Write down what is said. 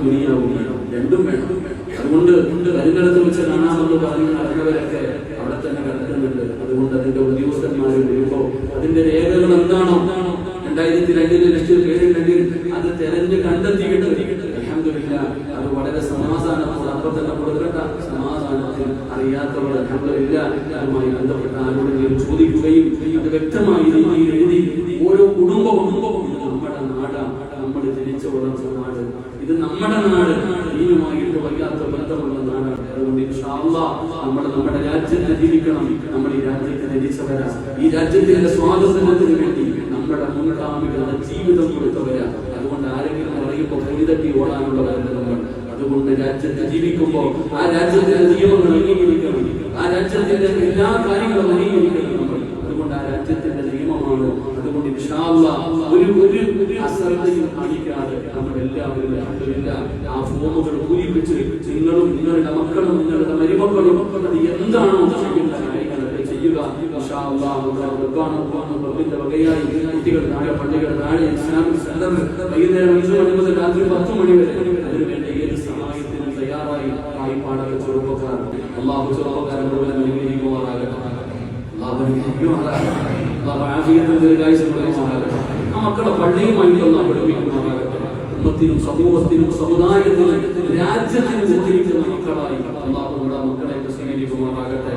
ദുനിയാവും വേണം, രണ്ടും വേണം. അതുകൊണ്ട് വരുന്നിടത്ത് വെച്ച് കാണാമെന്ന് പറഞ്ഞ് നടന്നവരൊക്കെ അവിടെ തന്നെ കിടക്കുന്നുണ്ട്. അതുകൊണ്ട് അതിന്റെ ഉദ്യോഗസ്ഥന്മാർ വരുമ്പോൾ അതിന്റെ രേഖകൾ എന്താണോ 2002 ലക്ഷം പേരുണ്ടെങ്കിൽ അത് തെരഞ്ഞ് കണ്ടെത്തിയിട്ട് അൽഹംദുലില്ലാഹ് അത് വളരെ സമാധാനത്തോടെ അപ്പോൾ തന്നെ കൊടുക്കട്ട. സമാധാനത്തിൽ അറിയാത്തവർ അൽഹംദുലില്ലാഹ് അതുമായി ബന്ധപ്പെട്ട ആരോടെങ്കിലും ചോദിക്കുകയും അത് വ്യക്തമായി രീതിയിൽ എഴുതി ഓരോ കുടുംബവും നമ്മുടെ നാടാണ്, നമ്മൾ ജനിച്ചു വളർന്ന നാട്, ഇത് നമ്മുടെ നാട്, ദീനുമായിട്ട് വല്ലാത്ത ബന്ധമുള്ള നാടാണ്. അതുകൊണ്ട് ഇൻഷാ അല്ലാഹ് നമ്മൾ നമ്മുടെ രാജ്യത്ത് ജീവിക്കണം. നമ്മൾ ഈ രാജ്യത്ത് ജനിച്ചവരാ, ഈ രാജ്യത്തിന്റെ സ്വാതന്ത്ര്യത്തിന് വേണ്ടി നമ്മുടെ മുൻഗാമികളുടെ ജീവിതം കൊടുത്തവരാ. അതുകൊണ്ട് ആരെങ്കിലും പറയുമ്പോൾ പൊടിതട്ടി ഓടാനുള്ളവരല്ല നമ്മൾ. അതുകൊണ്ട് രാജ്യത്ത് ജീവിക്കുമ്പോൾ ആ രാജ്യത്തിന്റെ നിയമങ്ങൾ അംഗീകരിക്കണം, ആ രാജ്യത്തിന്റെ എല്ലാ കാര്യങ്ങളും അംഗീകരിക്കണം നമ്മൾ. അതുകൊണ്ട് ആ രാജ്യത്തിന്റെ നിയമമാണ്. അതുകൊണ്ട് ഇൻഷാ അല്ലാഹ് ഒരു അശ്രദ്ധയും കാണിക്കാതെ നമ്മളെല്ലാവരും അൽഹംദുലില്ലാഹ് ആ ഫോമുകൾ പൂരിപ്പിച്ച് നിങ്ങളും നിങ്ങളുടെ മക്കളും നിങ്ങളുടെ മരുമക്കളും അത് എന്താണോ ചെയ്യുന്ന കാര്യങ്ങളൊക്കെ ചെയ്യുക. ഇൻഷാ അല്ലാഹ് റബ്ബിന്റെ വകയായി കുട്ടികൾ നാളെ പള്ളികൾ നാളെ ഇസ്ലാമിക് സെന്റർ വൈകുന്നേരം 5 മണി മുതൽ രാത്രി 10 മണി വരെ അതിനുവേണ്ടി ഏത് സഹായത്തിനും തയ്യാറായി പാടൊക്കെ ചെറുപ്പക്കാർ അല്ലാഹു ചെറുപ്പക്കാരൻ മുഴുവൻ അനുഗ്രഹിക്കുമാറാകട്ടെ. ആ മക്കളെ പള്ളിയുമായിട്ടൊന്ന് പഠിപ്പിക്കുമാറാകട്ടെ. ഉമ്മത്തിനും സമൂഹത്തിനും സമുദായത്തിനും രാജ്യത്തിനും ഉദ്ധരിക്കുന്ന മക്കളായി അല്ലാഹു നമ്മുടെ മക്കളെ സ്വീകരിക്കുമാറാകട്ടെ.